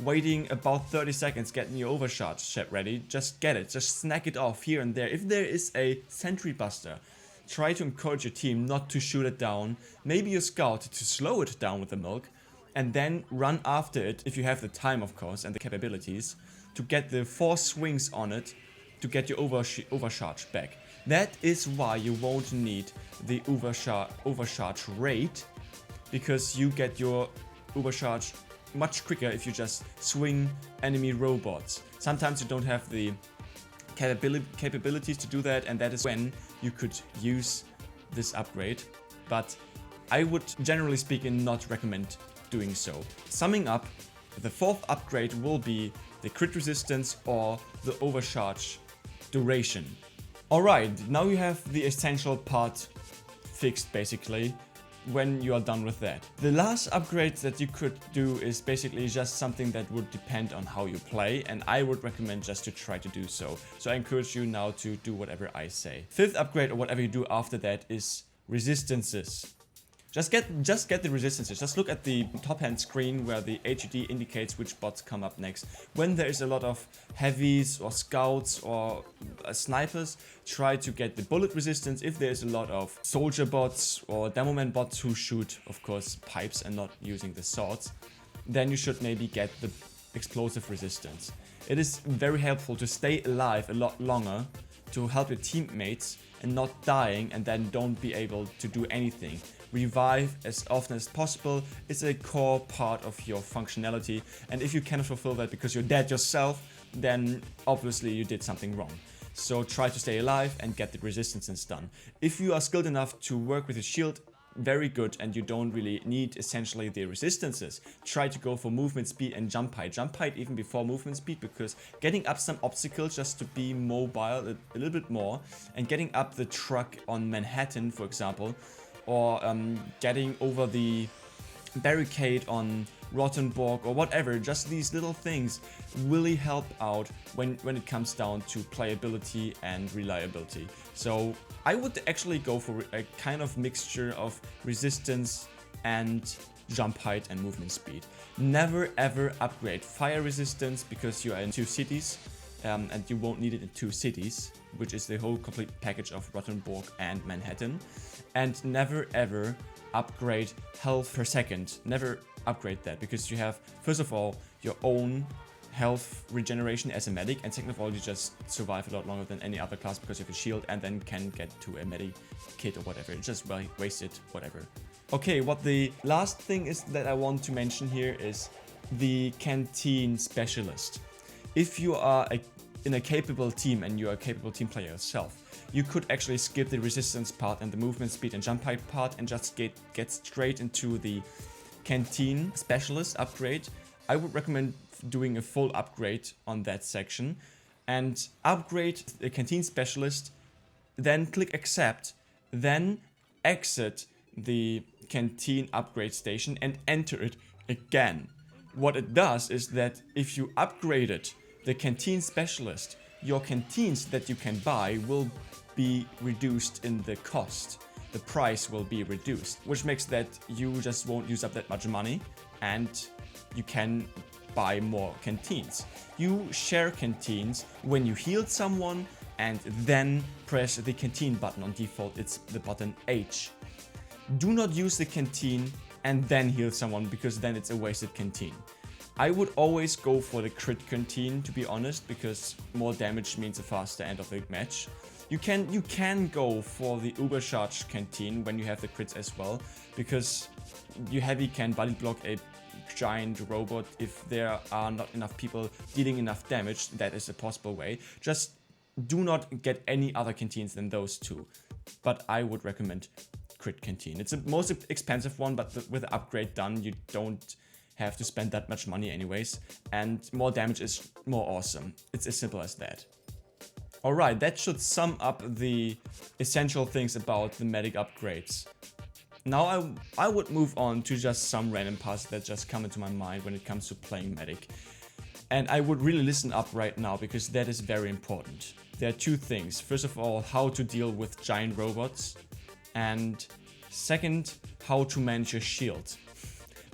waiting about 30 seconds getting your overcharge set ready, just get it, just snack it off here and there. If there is a sentry buster, try to encourage your team not to shoot it down, maybe your scout to slow it down with the milk, and then run after it, if you have the time of course and the capabilities, to get the 4 swings on it to get your overcharge back. That is why you won't need the overcharge rate, because you get your overcharge much quicker if you just swing enemy robots. Sometimes you don't have the capabilities to do that, and that is when you could use this upgrade, but I would generally speaking not recommend doing so. Summing up, the 4th upgrade will be the crit resistance or the overcharge duration. Alright, now you have the essential part fixed basically when you are done with that. The last upgrade that you could do is basically just something that would depend on how you play, and I would recommend just to try to do so. So I encourage you now to do whatever I say. 5th upgrade, or whatever you do after that, is resistances. Just get the resistances. Just look at the top hand screen where the HUD indicates which bots come up next. When there is a lot of heavies or scouts or snipers, try to get the bullet resistance. If there is a lot of soldier bots or demoman bots who shoot, of course, pipes and not using the swords, then you should maybe get the explosive resistance. It is very helpful to stay alive a lot longer, to help your teammates and not dying and then don't be able to do anything. Revive as often as possible is a core part of your functionality, and if you cannot fulfill that because you're dead yourself, then obviously you did something wrong. So try to stay alive and get the resistance done. If you are skilled enough to work with a shield, very good, and you don't really need essentially the resistances, try to go for movement speed and jump height. Jump height even before movement speed, because getting up some obstacles just to be mobile a little bit more, and getting up the truck on Manhattan for example, or getting over the barricade on Rottenborg or whatever, just these little things really help out when it comes down to playability and reliability. So I would actually go for a kind of mixture of resistance and jump height and movement speed. Never ever upgrade fire resistance because you are in 2 cities, and you won't need it in 2 cities, which is the whole complete package of Rottenborg and Manhattan. And never ever upgrade health per second. Never upgrade that, because you have, first of all, your own health regeneration as a medic, and second of all, you just survive a lot longer than any other class because you have a shield and then can get to a medic kit or whatever. It's just wasted, whatever. Okay, what the last thing is that I want to mention here is the canteen specialist. If you are in a capable team and you are a capable team player yourself, you could actually skip the resistance part and the movement speed and jump height part and just get straight into the canteen specialist upgrade. I would recommend doing a full upgrade on that section and upgrade the canteen specialist, then click accept, then exit the canteen upgrade station and enter it again. What it does is that if you upgraded the canteen specialist, your canteens that you can buy will be reduced in the cost. The price will be reduced, which makes that you just won't use up that much money and you can buy more canteens. You share canteens when you healed someone and then press the canteen button. On default, it's the button H. Do not use the canteen and then heal someone, because then it's a wasted canteen. I would always go for the crit canteen, to be honest, because more damage means a faster end of the match. You can go for the Ubercharge canteen when you have the crits as well, because you heavy can body block a giant robot if there are not enough people dealing enough damage. That is a possible way. Just do not get any other canteens than those two. But I would recommend crit canteen. It's the most expensive one, but with the upgrade done, you don't have to spend that much money anyways, and more damage is more awesome. It's as simple as that. Alright, that should sum up the essential things about the medic upgrades. Now I would move on to just some random parts that just come into my mind when it comes to playing medic. And I would really listen up right now, because that is very important. There are 2 things. First of all, how to deal with giant robots, and second, how to manage your shield.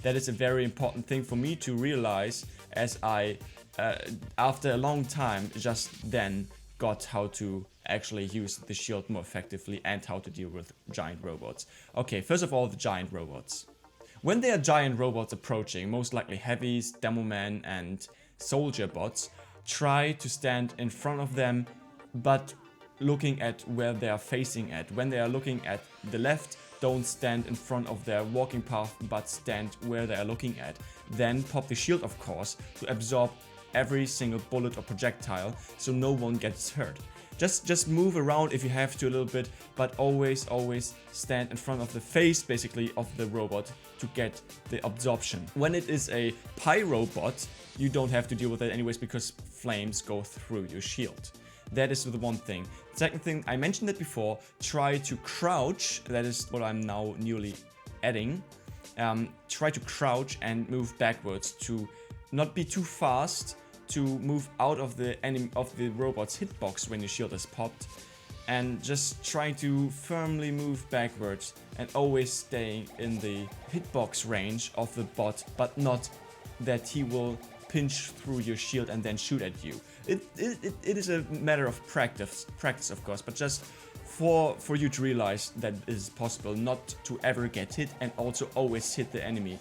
That is a very important thing for me to realize as I, after a long time, just then got how to actually use the shield more effectively and how to deal with giant robots. Okay, first of all, the giant robots. When there are giant robots approaching, most likely heavies, Demoman and soldier bots, try to stand in front of them, but looking at where they are facing at. When they are looking at the left, don't stand in front of their walking path, but stand where they are looking at. Then pop the shield, of course, to absorb every single bullet or projectile, so no one gets hurt. Just move around if you have to a little bit, but always stand in front of the face, basically, of the robot to get the absorption. When it is a pyro bot, you don't have to deal with it anyways because flames go through your shield. That is the one thing. Second thing, I mentioned it before, try to crouch. That is what I'm now newly adding. Try to crouch and move backwards to not be too fast, to move out of the robot's hitbox when your shield is popped, and just try to firmly move backwards and always staying in the hitbox range of the bot, but not that he will pinch through your shield and then shoot at you. It is a matter of practice of course, but just for you to realize that it is possible not to ever get hit and also always hit the enemy,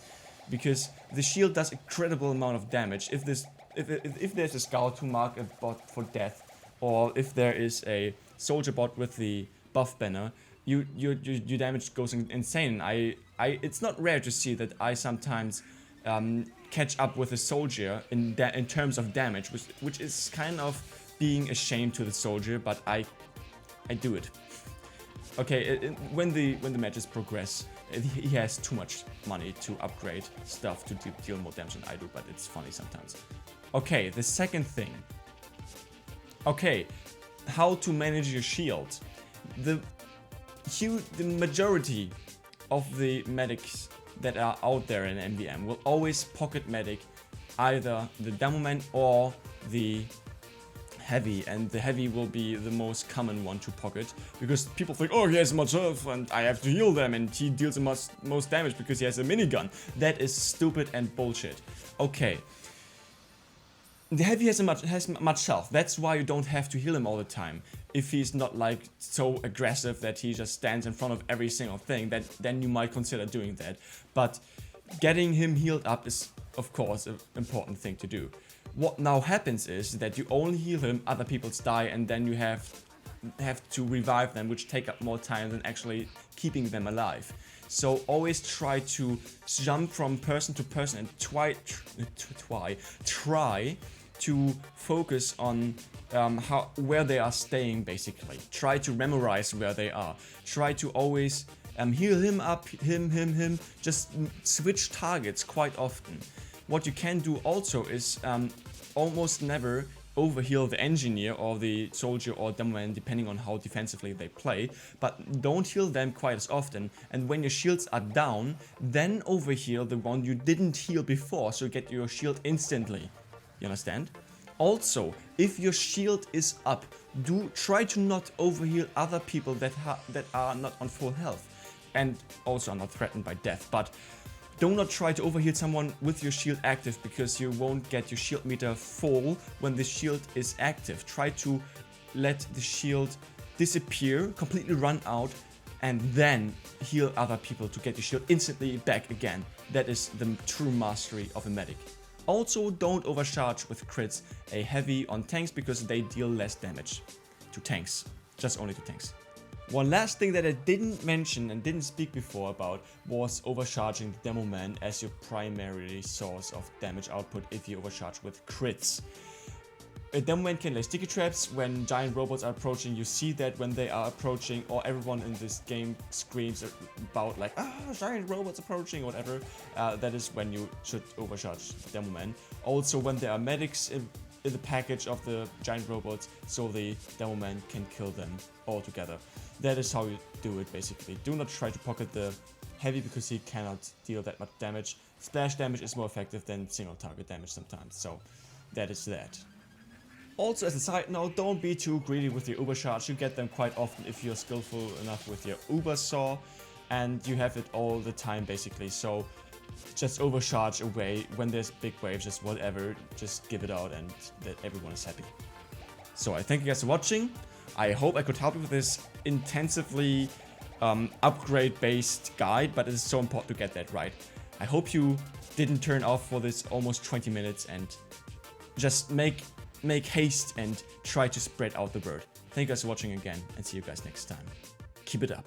because the shield does incredible amount of damage. If there's a scout to mark a bot for death, or if there is a soldier bot with the buff banner, your damage goes insane. It's not rare to see that I sometimes catch up with a soldier in terms of damage, which is kind of being a shame to the soldier, but I do it. Okay, when the matches progress, he has too much money to upgrade stuff to deal more damage than I do, but it's funny sometimes. Okay, the second thing. Okay, how to manage your shield. The majority of the medics that are out there in MVM will always pocket medic either the Demoman or the heavy, and the heavy will be the most common one to pocket because people think, oh, he has much health and I have to heal them, and he deals the most damage because he has a minigun. That is stupid and bullshit. Okay. The heavy has much health. That's why you don't have to heal him all the time. If he's not like so aggressive that he just stands in front of every single thing, then you might consider doing that. But getting him healed up is, of course, an important thing to do. What now happens is that you only heal him, other people die, and then you have to revive them, which take up more time than actually keeping them alive. So always try to jump from person to person and try to focus on where they are staying, basically. Try to memorize where they are. Try to always heal him up, him. Just switch targets quite often. What you can do also is almost never overheal the engineer or the soldier or Demoman, depending on how defensively they play, but don't heal them quite as often. And when your shields are down, then overheal the one you didn't heal before, so you get your shield instantly. You understand? Also, if your shield is up, try to not overheal other people that are not on full health and also are not threatened by death. But do not try to overheal someone with your shield active, because you won't get your shield meter full when the shield is active. Try to let the shield disappear, completely run out, and then heal other people to get your shield instantly back again. That is the true mastery of a medic. Also, don't overcharge with crits a heavy on tanks, because they deal less damage to tanks, just only to tanks. One last thing that I didn't mention and didn't speak before about was overcharging the Demoman as your primary source of damage output if you overcharge with crits. A Demoman can lay sticky traps when giant robots are approaching. You see that when they are approaching, or everyone in this game screams about like, giant robots approaching, or whatever. That is when you should overcharge the Demoman. Also, when there are medics in the package of the giant robots, so the Demoman can kill them all together. That is how you do it, basically. Do not try to pocket the heavy, because he cannot deal that much damage. Splash damage is more effective than single target damage sometimes, so that is that. Also, as a side note, don't be too greedy with your overcharge. You get them quite often if you're skillful enough with your Uber Saw, and you have it all the time, basically. So just overcharge away when there's big waves, just whatever, just give it out and that everyone is happy. So I thank you guys for watching. I hope I could help you with this intensively upgrade based guide, but it is so important to get that right. I hope you didn't turn off for this almost 20 minutes and just make haste and try to spread out the word. Thank you guys for watching again, and see you guys next time. Keep it up.